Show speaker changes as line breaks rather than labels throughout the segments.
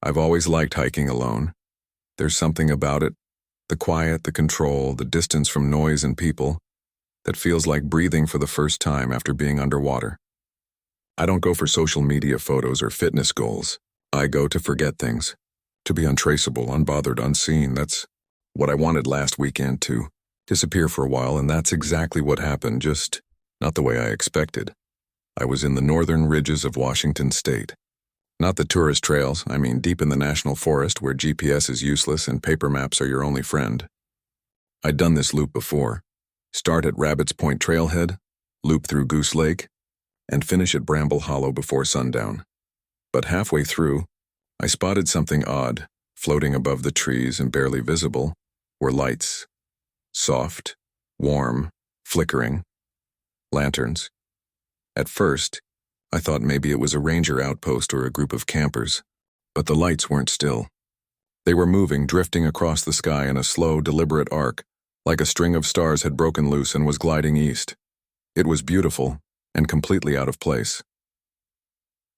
I've always liked hiking alone. There's something about it, the quiet, the control, the distance from noise and people, that feels like breathing for the first time after being underwater. I don't go for social media photos or fitness goals. I go to forget things, to be untraceable, unbothered, unseen. That's what I wanted last weekend, to disappear for a while, and that's exactly what happened, just not the way I expected. I was in the northern ridges of Washington state. Not the tourist trails, I mean deep in the national forest where GPS is useless and paper maps are your only friend. I'd done this loop before. Start at Rabbit's Point Trailhead, loop through Goose Lake, and finish at Bramble Hollow before sundown. But halfway through, I spotted something odd. Floating above the trees and barely visible were lights. Soft, warm, flickering. Lanterns. At first, I thought maybe it was a ranger outpost or a group of campers, but the lights weren't still. They were moving, drifting across the sky in a slow, deliberate arc, like a string of stars had broken loose and was gliding east. It was beautiful and completely out of place.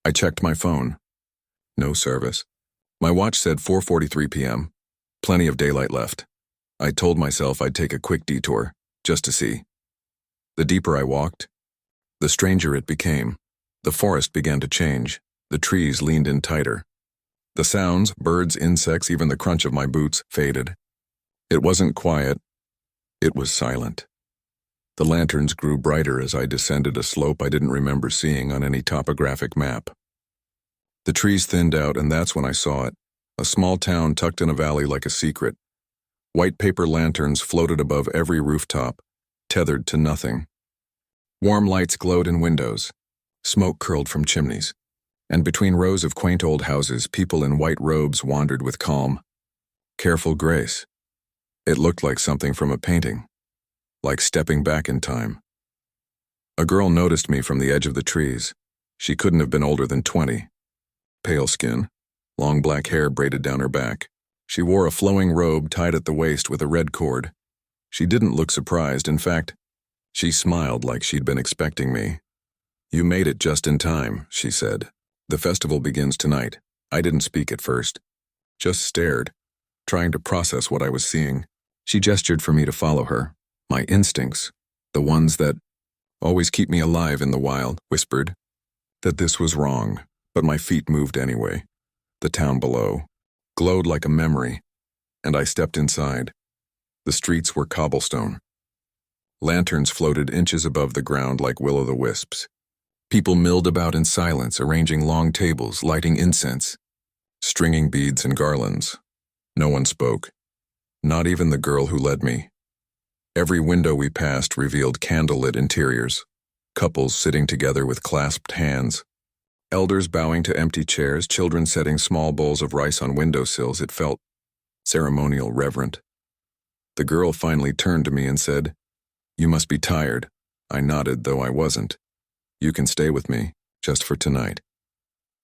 I checked my phone. No service. My watch said 4:43 p.m. Plenty of daylight left. I told myself I'd take a quick detour, just to see. The deeper I walked, the stranger it became. The forest began to change. The trees leaned in tighter. The sounds, birds, insects, even the crunch of my boots, faded. It wasn't quiet. It was silent. The lanterns grew brighter as I descended a slope I didn't remember seeing on any topographic map. The trees thinned out, and that's when I saw it. A small town tucked in a valley like a secret. White paper lanterns floated above every rooftop, tethered to nothing. Warm lights glowed in windows. Smoke curled from chimneys. And between rows of quaint old houses, people in white robes wandered with calm, careful grace. It looked like something from a painting, like stepping back in time. A girl noticed me from the edge of the trees. She couldn't have been older than 20. Pale skin, long black hair braided down her back. She wore a flowing robe tied at the waist with a red cord. She didn't look surprised. In fact, she smiled like she'd been expecting me. "You made it just in time," she said. "The festival begins tonight." I didn't speak at first, just stared, trying to process what I was seeing. She gestured for me to follow her. My instincts, the ones that always keep me alive in the wild, whispered that this was wrong, but my feet moved anyway. The town below glowed like a memory, and I stepped inside. The streets were cobblestone. Lanterns floated inches above the ground like will-o'-the-wisps. People milled about in silence, arranging long tables, lighting incense, stringing beads and garlands. No one spoke, not even the girl who led me. Every window we passed revealed candlelit interiors, couples sitting together with clasped hands, elders bowing to empty chairs, children setting small bowls of rice on windowsills. It felt ceremonial, reverent. The girl finally turned to me and said, "You must be tired." I nodded, though I wasn't. "You can stay with me, just for tonight."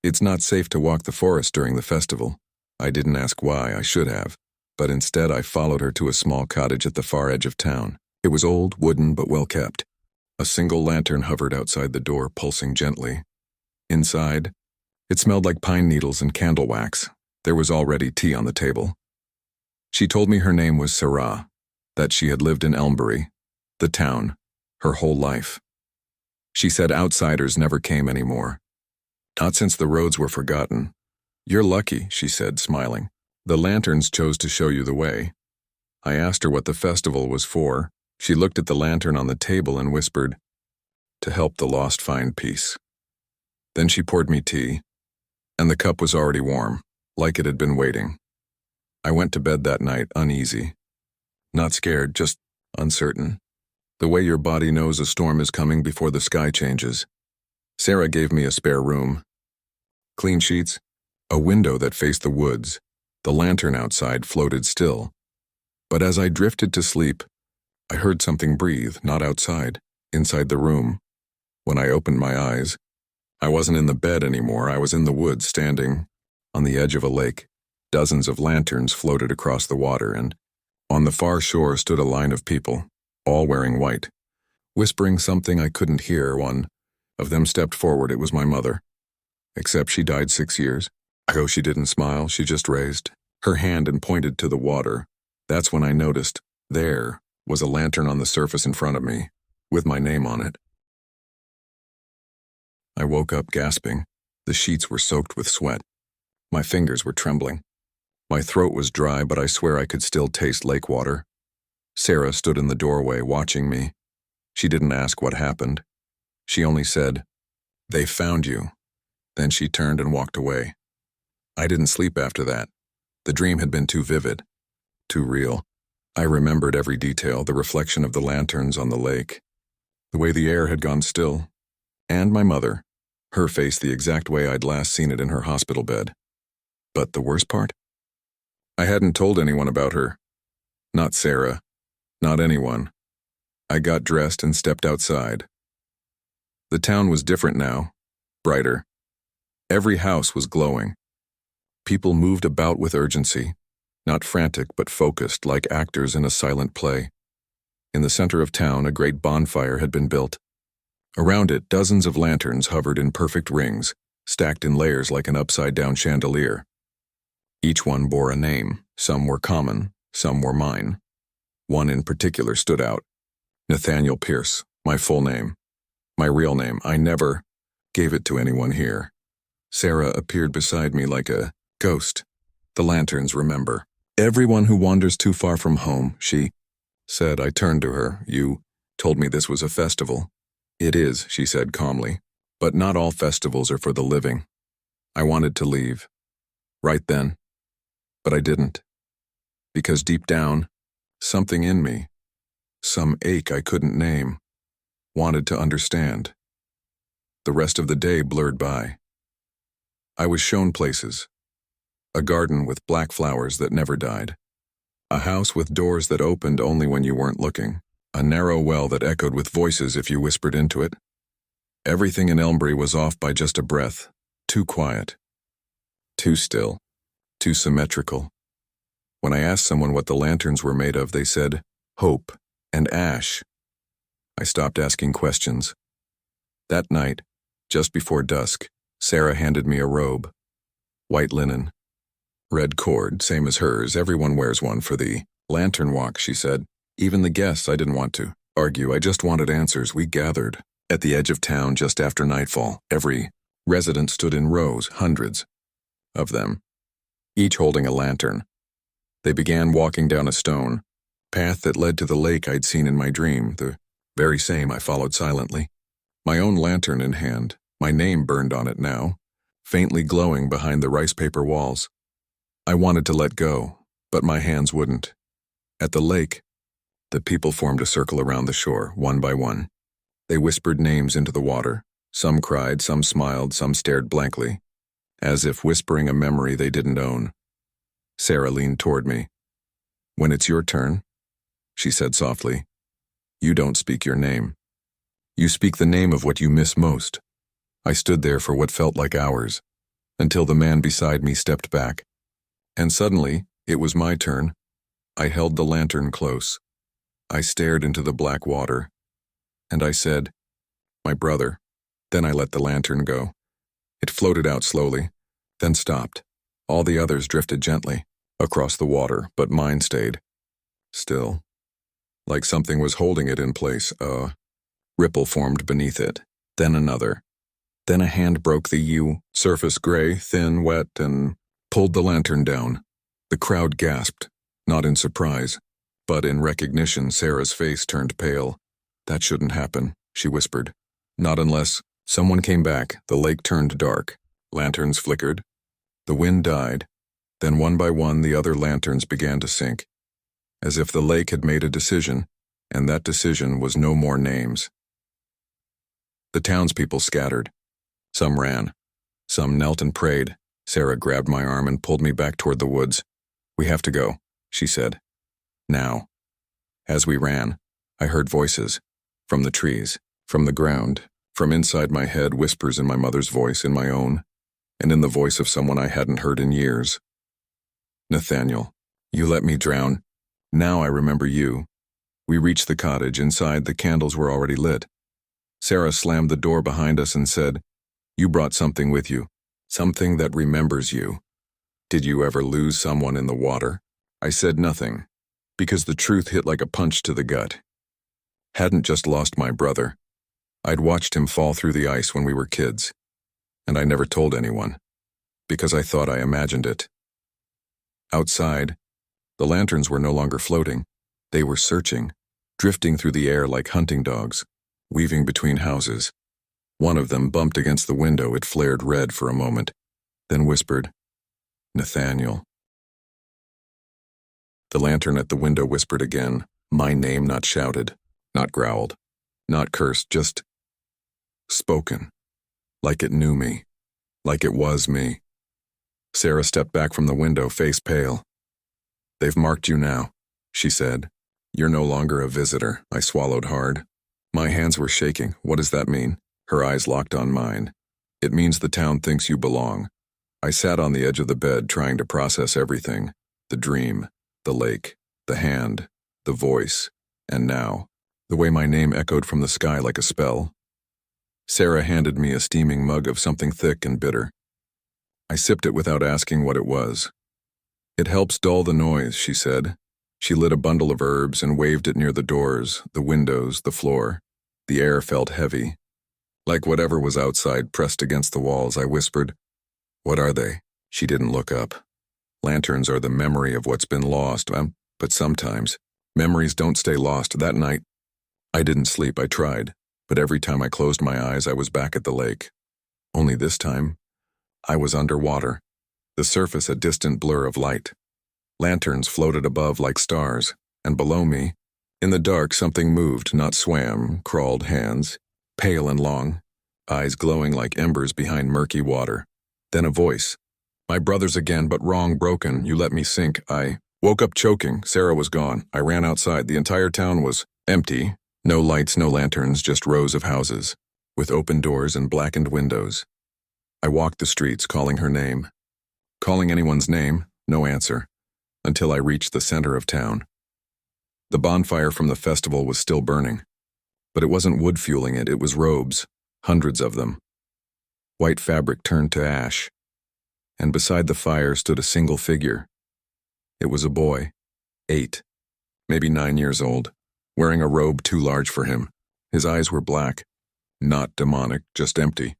It's not safe to walk the forest during the festival. I didn't ask why, I should have, but instead I followed her to a small cottage at the far edge of town. It was old, wooden, but well kept. A single lantern hovered outside the door, pulsing gently. Inside, it smelled like pine needles and candle wax. There was already tea on the table. She told me her name was Sarah, that she had lived in Elmbury, the town, her whole life. She said outsiders never came anymore. Not since the roads were forgotten. "You're lucky," she said, smiling. "The lanterns chose to show you the way." I asked her what the festival was for. She looked at the lantern on the table and whispered, "To help the lost find peace." Then she poured me tea, and the cup was already warm, like it had been waiting. I went to bed that night uneasy. Not scared, just uncertain. The way your body knows a storm is coming before the sky changes. Sarah gave me a spare room. Clean sheets, a window that faced the woods. The lantern outside floated still. But as I drifted to sleep, I heard something breathe, not outside, inside the room. When I opened my eyes, I wasn't in the bed anymore. I was in the woods, standing on the edge of a lake. Dozens of lanterns floated across the water, and on the far shore stood a line of people, all wearing white, whispering something I couldn't hear. One of them stepped forward. It was my mother, except she died 6 years She didn't smile, she just raised her hand and pointed to the water. That's when I noticed there was a lantern on the surface in front of me, with my name on it. I woke up gasping. The sheets were soaked with sweat. My fingers were trembling. My throat was dry, but I swear I could still taste lake water. Sarah stood in the doorway watching me. She didn't ask what happened. She only said, "They found you." Then she turned and walked away. I didn't sleep after that. The dream had been too vivid, too real. I remembered every detail, the reflection of the lanterns on the lake, the way the air had gone still, and my mother, her face the exact way I'd last seen it in her hospital bed. But the worst part? I hadn't told anyone about her. Not Sarah. Not anyone. I got dressed and stepped outside. The town was different now, brighter. Every house was glowing. People moved about with urgency, not frantic but focused like actors in a silent play. In the center of town, a great bonfire had been built. Around it, dozens of lanterns hovered in perfect rings, stacked in layers like an upside-down chandelier. Each one bore a name. Some were common, some were mine. One in particular stood out. Nathaniel Pierce, my full name. My real name. I never gave it to anyone here. Sarah appeared beside me like a ghost. The lanterns remember. "Everyone who wanders too far from home," she said. I turned to her. "You told me this was a festival." "It is," she said calmly. "But not all festivals are for the living." I wanted to leave. Right then. But I didn't. Because deep down, something in me, some ache I couldn't name, wanted to understand. The rest of the day blurred by. I was shown places. A garden with black flowers that never died. A house with doors that opened only when you weren't looking. A narrow well that echoed with voices if you whispered into it. Everything in Elmbury was off by just a breath. Too quiet. Too still. Too symmetrical. When I asked someone what the lanterns were made of, they said, hope and ash. I stopped asking questions. That night, just before dusk, Sarah handed me a robe. White linen. Red cord, same as hers. Everyone wears one for the lantern walk, she said. Even the guests. I didn't want to argue. I just wanted answers. We gathered at the edge of town just after nightfall. Every resident stood in rows, hundreds of them, each holding a lantern. They began walking down a stone path that led to the lake I'd seen in my dream, the very same I followed silently. My own lantern in hand, my name burned on it now, faintly glowing behind the rice paper walls. I wanted to let go, but my hands wouldn't. At the lake, the people formed a circle around the shore, one by one. They whispered names into the water. Some cried, some smiled, some stared blankly, as if whispering a memory they didn't own. Sarah leaned toward me. "When it's your turn," she said softly, "you don't speak your name. You speak the name of what you miss most." I stood there for what felt like hours, until the man beside me stepped back. And suddenly, it was my turn. I held the lantern close. I stared into the black water, and I said, "My brother." Then I let the lantern go. It floated out slowly, then stopped. All the others drifted gently across the water, but mine stayed still, like something was holding it in place. A ripple formed beneath it, then another. Then a hand broke the surface, gray, thin, wet, and pulled the lantern down. The crowd gasped, not in surprise, but in recognition. Sarah's face turned pale. "That shouldn't happen," she whispered. "Not unless..." Someone came back. The lake turned dark. Lanterns flickered. The wind died. Then one by one the other lanterns began to sink, as if the lake had made a decision, and that decision was no more names. The townspeople scattered. Some ran. Some knelt and prayed. Sarah grabbed my arm and pulled me back toward the woods. "We have to go," she said. "Now." As we ran, I heard voices. From the trees, from the ground, from inside my head, whispers in my mother's voice, in my own, and in the voice of someone I hadn't heard in years. "Nathaniel, you let me drown. Now I remember you." We reached the cottage. Inside, the candles were already lit. Sarah slammed the door behind us and said, "You brought something with you. Something that remembers you. Did you ever lose someone in the water? I said nothing, because the truth hit like a punch to the gut. Hadn't just lost my brother. I'd watched him fall through the ice when we were kids, and I never told anyone, because I thought I imagined it. Outside, the lanterns were no longer floating. They were searching, drifting through the air like hunting dogs, weaving between houses. One of them bumped against the window. It flared red for a moment, then whispered, "Nathaniel." The lantern at the window whispered again, my name, not shouted, not growled, not cursed, just spoken, like it knew me, like it was me. Sarah stepped back from the window, face pale. "They've marked you now," she said. "You're no longer a visitor." I swallowed hard. My hands were shaking. What does that mean? Her eyes locked on mine. "It means the town thinks you belong." I sat on the edge of the bed, trying to process everything. The dream, the lake, the hand, the voice, and now, the way my name echoed from the sky like a spell. Sarah handed me a steaming mug of something thick and bitter. I sipped it without asking what it was. "It helps dull the noise," she said. She lit a bundle of herbs and waved it near the doors, the windows, the floor. The air felt heavy. Like whatever was outside pressed against the walls, I whispered, "What are they?" She didn't look up. Lanterns are the memory of what's been lost, but sometimes memories don't stay lost. That night, I didn't sleep. I tried, but every time I closed my eyes, I was back at the lake. Only this time, I was underwater, the surface a distant blur of light. Lanterns floated above like stars, and below me, in the dark, something moved, not swam, crawled, hands, pale and long, eyes glowing like embers behind murky water. Then a voice. "My brother's again, but wrong, broken. You let me sink." I woke up choking. Sarah was gone. I ran outside. The entire town was empty. No lights, no lanterns, just rows of houses, with open doors and blackened windows. I walked the streets, calling her name. Calling anyone's name, no answer, until I reached the center of town. The bonfire from the festival was still burning, but it wasn't wood fueling it, it was robes, hundreds of them. White fabric turned to ash, and beside the fire stood a single figure. It was a boy, 8, maybe 9 years old, wearing a robe too large for him. His eyes were black, not demonic, just empty.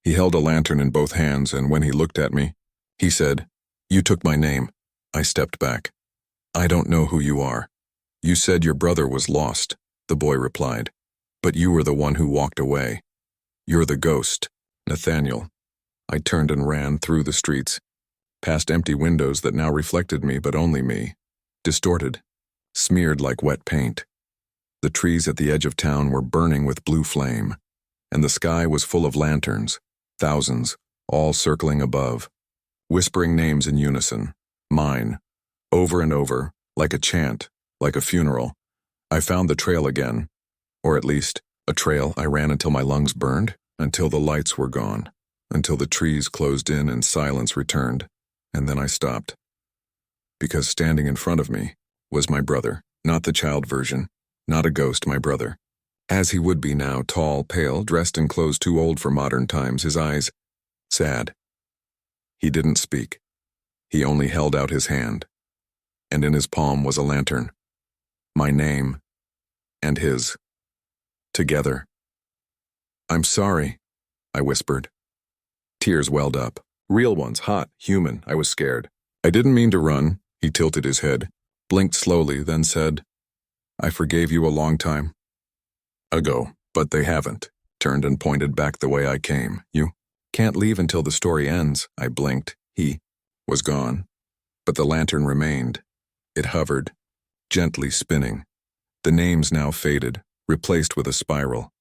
He held a lantern in both hands, and when he looked at me, he said, "You took my name." I stepped back. "I don't know who you are." "You said your brother was lost," the boy replied. "But you were the one who walked away. You're the ghost, Nathaniel." I turned and ran through the streets, past empty windows that now reflected me, but only me, distorted, smeared like wet paint. The trees at the edge of town were burning with blue flame, and the sky was full of lanterns, thousands, all circling above, whispering names in unison, mine, over and over, like a chant, like a funeral. I found the trail again, or at least, a trail I ran until my lungs burned, until the lights were gone, until the trees closed in and silence returned, and then I stopped. Because standing in front of me was my brother, not the child version, not a ghost, my brother. As he would be now, tall, pale, dressed in clothes too old for modern times, his eyes sad. He didn't speak. He only held out his hand, and in his palm was a lantern. My name, and his. Together. "I'm sorry," I whispered. Tears welled up. Real ones, hot, human. I was scared. "I didn't mean to run." He tilted his head, blinked slowly, then said, "I forgave you a long time ago, but they haven't." Turned and pointed back the way I came. "You can't leave until the story ends." I blinked. He was gone, but the lantern remained. It hovered, gently spinning. The names now faded, replaced with a spiral,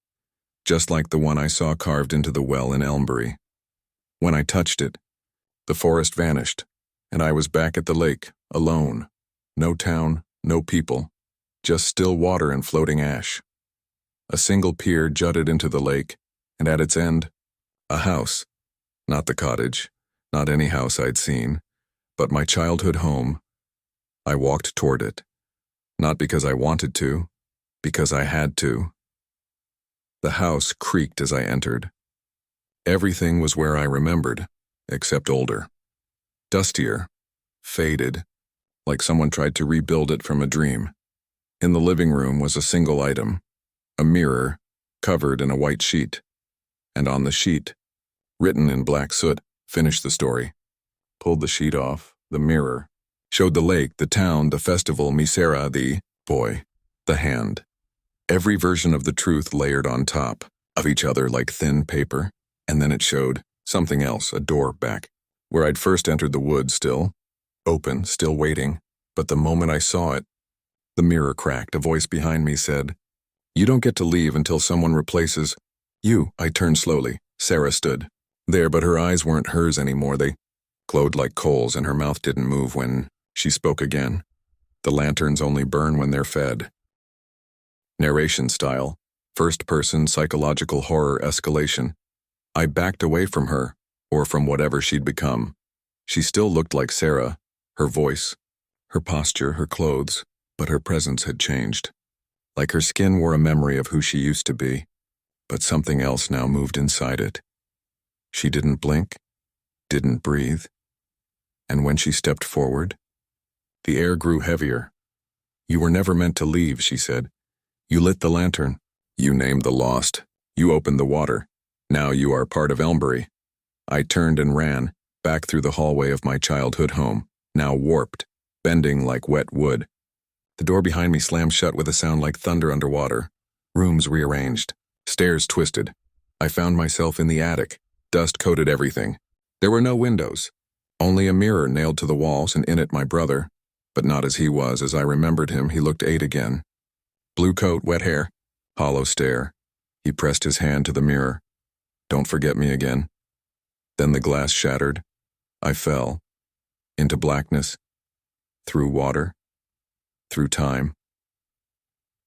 just like the one I saw carved into the well in Elmbury. When I touched it, the forest vanished, and I was back at the lake, alone. No town, no people, just still water and floating ash. A single pier jutted into the lake, and at its end, a house. Not the cottage, not any house I'd seen, but my childhood home. I walked toward it, not because I wanted to, because I had to. The house creaked as I entered. Everything was where I remembered. except older. Dustier, faded, like someone tried to rebuild it from a dream. In the living room was a single item, a mirror, covered in a white sheet. And on the sheet, written in black soot, "Finish the story." Pulled the sheet off, the mirror, showed the lake, the town, the festival, Misera, the boy, the hand. Every version of the truth layered on top of each other like thin paper, and then it showed something else, a door back, where I'd first entered the woods, still open, still waiting. But the moment I saw it, the mirror cracked. A voice behind me said, "You don't get to leave until someone replaces you." I turned slowly. Sarah stood there, but her eyes weren't hers anymore. They glowed like coals, and her mouth didn't move when she spoke again. The lanterns only burn when they're fed. Narration style, first-person psychological horror escalation. I backed away from her, or from whatever she'd become. She still looked like Sarah, her voice, her posture, her clothes, but her presence had changed. Like her skin wore a memory of who she used to be, but something else now moved inside it. She didn't blink, didn't breathe, and when she stepped forward, the air grew heavier. "You were never meant to leave," she said. "You lit the lantern. You named the lost. You opened the water. Now you are part of Elmbury." I turned and ran, back through the hallway of my childhood home, now warped, bending like wet wood. The door behind me slammed shut with a sound like thunder underwater. Rooms rearranged, stairs twisted. I found myself in the attic. Dust coated everything. There were no windows, only a mirror nailed to the walls, and in it my brother, but not as he was. As I remembered him, he looked 8 again. Blue coat, wet hair, hollow stare. He pressed his hand to the mirror. "Don't forget me again." Then the glass shattered. I fell. Into blackness. Through water. Through time.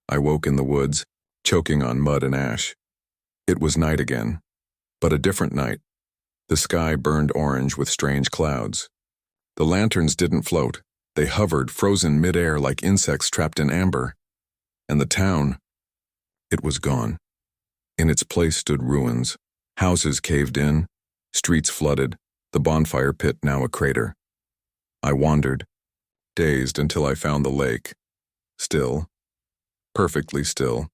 I woke in the woods, choking on mud and ash. It was night again, but a different night. The sky burned orange with strange clouds. The lanterns didn't float. They hovered, frozen midair like insects trapped in amber. And the town, it was gone. In its place stood ruins. Houses caved in, streets flooded, the bonfire pit now a crater. I wandered, dazed, until I found the lake. Still, perfectly still.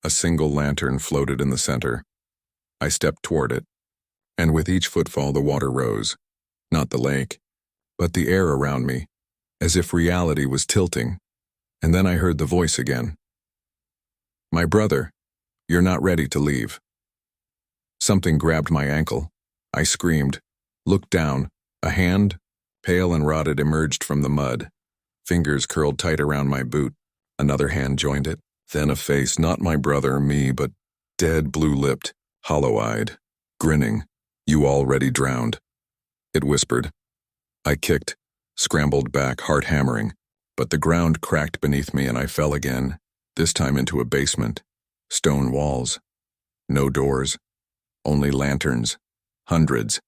A single lantern floated in the center. I stepped toward it, and with each footfall the water rose. Not the lake, but the air around me, as if reality was tilting. And then I heard the voice again. "My brother, you're not ready to leave." Something grabbed my ankle. I screamed, looked down. A hand, pale and rotted, emerged from the mud. Fingers curled tight around my boot. Another hand joined it. Then a face, not my brother, me, but dead, blue-lipped, hollow-eyed, grinning. "You already drowned," it whispered. I kicked, scrambled back, heart hammering, but the ground cracked beneath me and I fell again, this time into a basement. Stone walls. No doors. Only lanterns. Hundreds.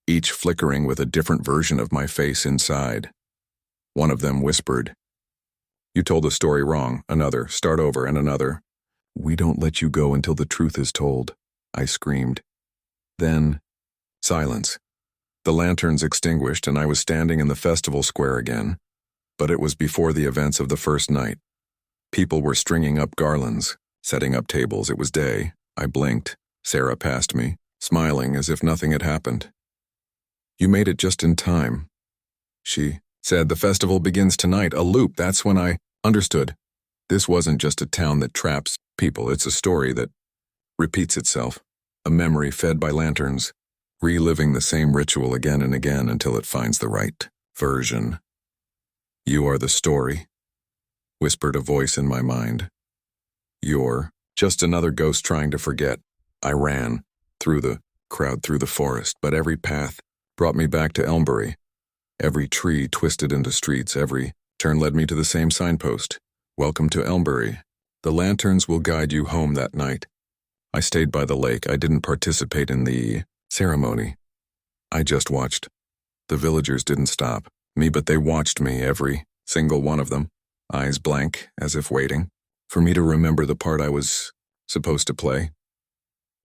Each flickering with a different version of my face inside. One of them whispered, "You told the story wrong." Another, "Start over," and another, "We don't let you go until the truth is told," I screamed. Then, silence. The lanterns extinguished and I was standing in the festival square again. But it was before the events of the first night. People were stringing up garlands, setting up tables. It was day. I blinked. Sarah passed me, smiling as if nothing had happened. "You made it just in time," she said. "The festival begins tonight, a loop." That's when I understood. This wasn't just a town that traps people. It's a story that repeats itself. A memory fed by lanterns, reliving the same ritual again and again until it finds the right version. "You are the story," whispered a voice in my mind. "You're just another ghost trying to forget." I ran, through the crowd, through the forest, but every path brought me back to Elmbury. Every tree twisted into streets, every turn led me to the same signpost. "Welcome to Elmbury. The lanterns will guide you home." That night, I stayed by the lake. I didn't participate in the ceremony. I just watched. The villagers didn't stop me, but they watched me, every single one of them, eyes blank, as if waiting for me to remember the part I was supposed to play.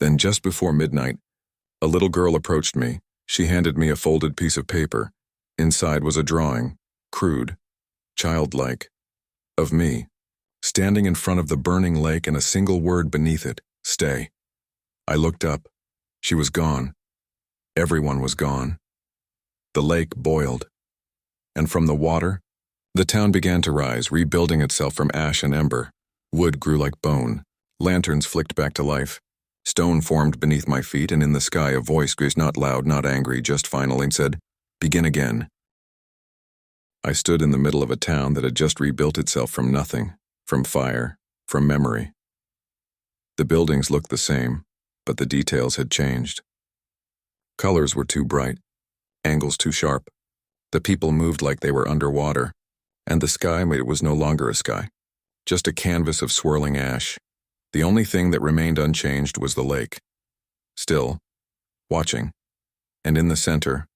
Then just before midnight, a little girl approached me. She handed me a folded piece of paper. Inside was a drawing, crude, childlike, of me, standing in front of the burning lake and a single word beneath it, stay. I looked up. She was gone. Everyone was gone. The lake boiled. And from the water, the town began to rise, rebuilding itself from ash and ember. Wood grew like bone. Lanterns flicked back to life. Stone formed beneath my feet, and in the sky a voice, not loud, not angry, just final, and said, begin again. I stood in the middle of a town that had just rebuilt itself from nothing, from fire, from memory. The buildings looked the same, but the details had changed. Colors were too bright, angles too sharp. The people moved like they were underwater, and the sky was no longer a sky, just a canvas of swirling ash. The only thing that remained unchanged was the lake, still, watching, and in the center,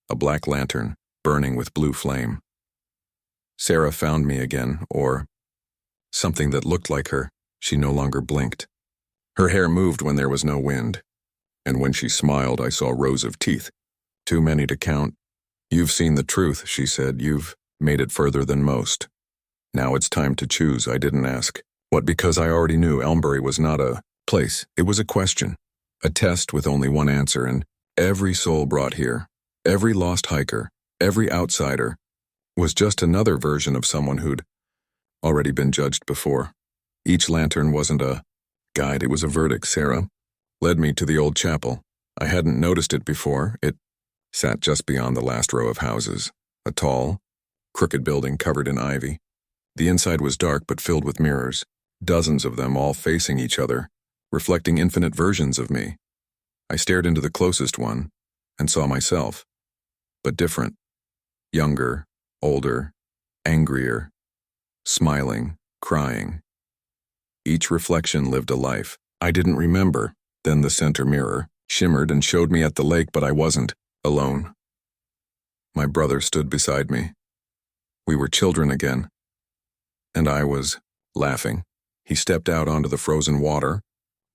a black lantern burning with blue flame. Sarah found me again, or something that looked like her. She no longer blinked. Her hair moved when there was no wind, and when she smiled I saw rows of teeth, too many to count. You've seen the truth, she said. You've made it further than most. Now it's time to choose. I didn't ask. What, because I already knew Elmbury was not a place. It was a question, a test with only one answer, and every soul brought here, every lost hiker, every outsider, was just another version of someone who'd already been judged before. Each lantern wasn't a guide, it was a verdict. Sarah led me to the old chapel. I hadn't noticed it before. It sat just beyond the last row of houses, a tall, crooked building covered in ivy. The inside was dark but filled with mirrors, dozens of them all facing each other, reflecting infinite versions of me. I stared into the closest one and saw myself, but different, younger, older, angrier, smiling, crying. Each reflection lived a life I didn't remember. Then the center mirror shimmered and showed me at the lake, but I wasn't alone. My brother stood beside me. We were children again, and I was laughing. He stepped out onto the frozen water,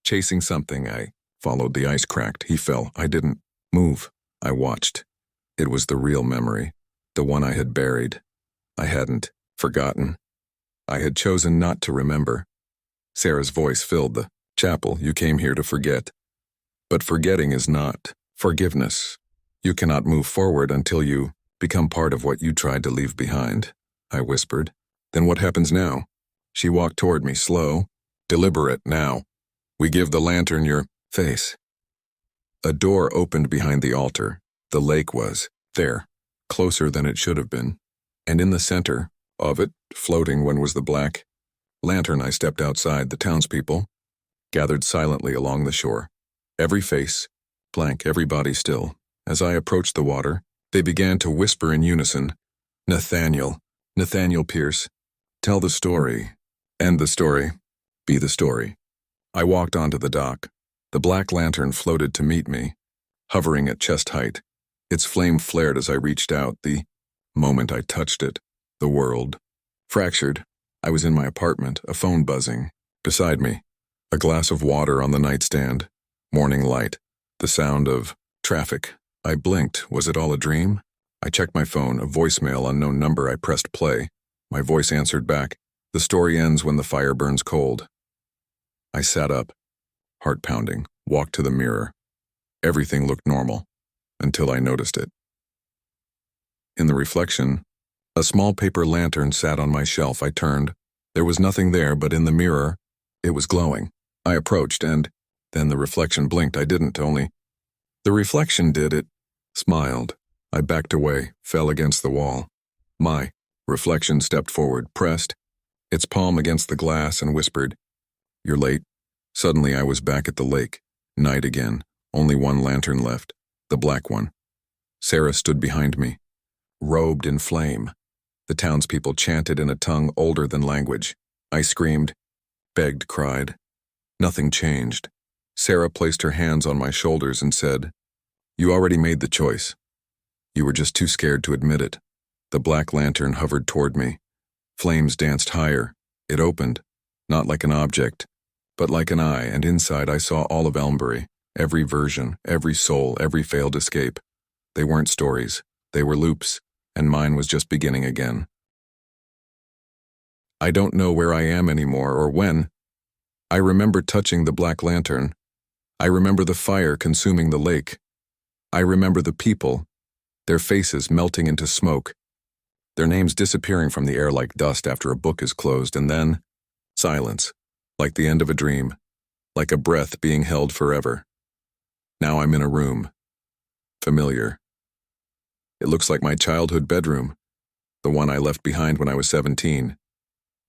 chasing something. I followed. The ice cracked. He fell. I didn't move. I watched. It was the real memory, the one I had buried. I hadn't forgotten. I had chosen not to remember. Sarah's voice filled the chapel. You came here to forget. But forgetting is not forgiveness. You cannot move forward until you become part of what you tried to leave behind, I whispered. Then what happens now? She walked toward me, slow, deliberate. Now, we give the lantern your face. A door opened behind the altar. The lake was there, closer than it should have been. And in the center of it, floating one, was the black lantern. I stepped outside. The townspeople gathered silently along the shore. Every face blank, every body still. As I approached the water, they began to whisper in unison, Nathaniel Pierce, tell the story, end the story, be the story. I walked onto the dock. The black lantern floated to meet me, hovering at chest height. Its flame flared as I reached out. The moment I touched it, the world fractured. I was in my apartment, a phone buzzing. Beside me, a glass of water on the nightstand, morning light, the sound of traffic. I blinked. Was it all a dream? I checked my phone, a voicemail, unknown number. I pressed play. My voice answered back. The story ends when the fire burns cold. I sat up, heart pounding, walked to the mirror. Everything looked normal, until I noticed it. In the reflection, a small paper lantern sat on my shelf. I turned. There was nothing there, but in the mirror, it was glowing. I approached, and then the reflection blinked. I didn't, only the reflection did. It smiled. I backed away, fell against the wall. My reflection stepped forward, pressed its palm against the glass, and whispered, You're late. Suddenly I was back at the lake. Night again. Only one lantern left, the black one. Sarah stood behind me, robed in flame. The townspeople chanted in a tongue older than language. I screamed, begged, cried. Nothing changed. Sarah placed her hands on my shoulders and said, You already made the choice. You were just too scared to admit it. The black lantern hovered toward me. Flames danced higher. It opened, not like an object, but like an eye, and inside I saw all of Elmbury, every version, every soul, every failed escape. They weren't stories. They were loops, and mine was just beginning again. I don't know where I am anymore or when. I remember touching the black lantern. I remember the fire consuming the lake. I remember the people, their faces melting into smoke, their names disappearing from the air like dust after a book is closed, and then silence, like the end of a dream, like a breath being held forever. Now I'm in a room. Familiar. It looks like my childhood bedroom, the one I left behind when I was 17.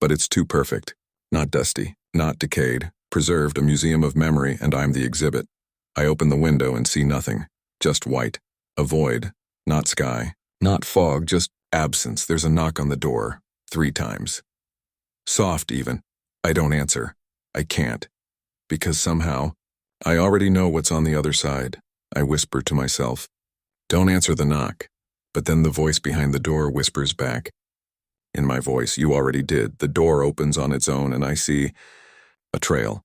But it's too perfect, not dusty, not decayed, preserved, a museum of memory, and I'm the exhibit. I open the window and see nothing, just white, a void, not sky, not fog, just absence. There's a knock on the door, 3 times. Soft even. I don't answer. I can't. Because somehow, I already know what's on the other side. I whisper to myself, don't answer the knock. But then the voice behind the door whispers back. In my voice, you already did. The door opens on its own and I see a trail.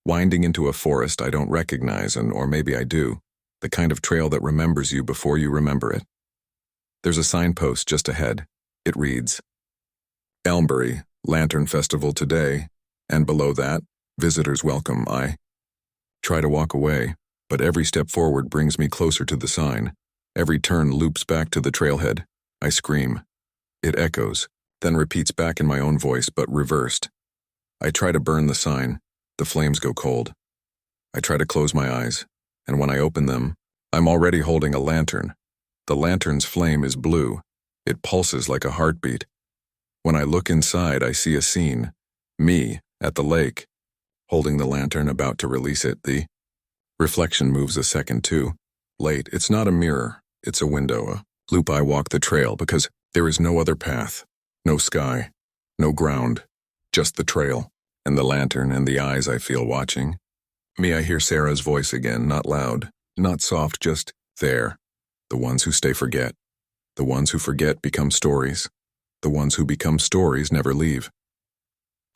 Winding into a forest I don't recognize, or maybe I do. The kind of trail that remembers you before you remember it. There's a signpost just ahead. It reads, Elmbury, Lantern Festival today, and below that, visitors welcome. I try to walk away, but every step forward brings me closer to the sign. Every turn loops back to the trailhead. I scream. It echoes, then repeats back in my own voice, but reversed. I try to burn the sign. The flames go cold. I try to close my eyes, and when I open them, I'm already holding a lantern. The lantern's flame is blue. It pulses like a heartbeat. When I look inside, I see a scene. Me, at the lake, holding the lantern, about to release it. The reflection moves a second too. Late. It's not a mirror. It's a window, a loop. I walk the trail because there is no other path. No sky. No ground. Just the trail, and the lantern, and the eyes I feel watching. Me, I hear Sarah's voice again, not loud, not soft, just there. The ones who stay forget. The ones who forget become stories. The ones who become stories never leave.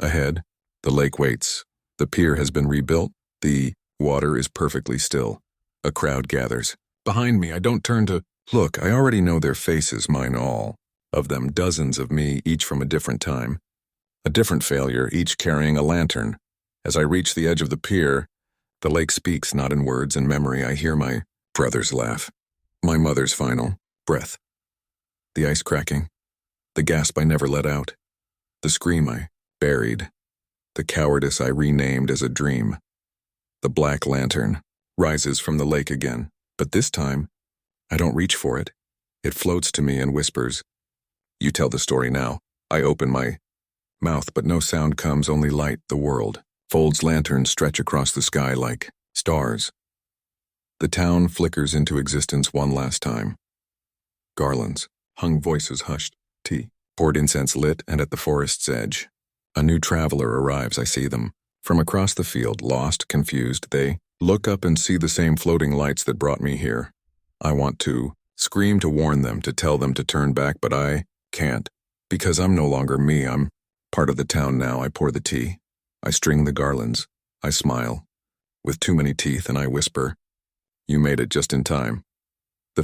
Ahead, the lake waits. The pier has been rebuilt. The water is perfectly still. A crowd gathers. Behind me, I don't turn to look. I already know their faces, mine all. Of them, dozens of me, each from a different time. A different failure, each carrying a lantern. As I reach the edge of the pier, the lake speaks, not in words and memory. I hear my brother's laugh. My mother's final breath. The ice cracking. The gasp I never let out. The scream I buried. The cowardice I renamed as a dream. The black lantern rises from the lake again, but this time, I don't reach for it. It floats to me and whispers, you tell the story now. I open my mouth, but no sound comes, only light. The world folds, lanterns stretch across the sky like stars. The town flickers into existence one last time. Garlands, hung, voices hushed, tea, poured, incense lit, and at the forest's edge, a new traveler arrives. I see them. From across the field, lost, confused, they look up and see the same floating lights that brought me here. I want to scream to warn them, to tell them to turn back, but I can't, because I'm no longer me. I'm part of the town now. I pour the tea. I string the garlands. I smile, with too many teeth, and I whisper, you made it just in time. The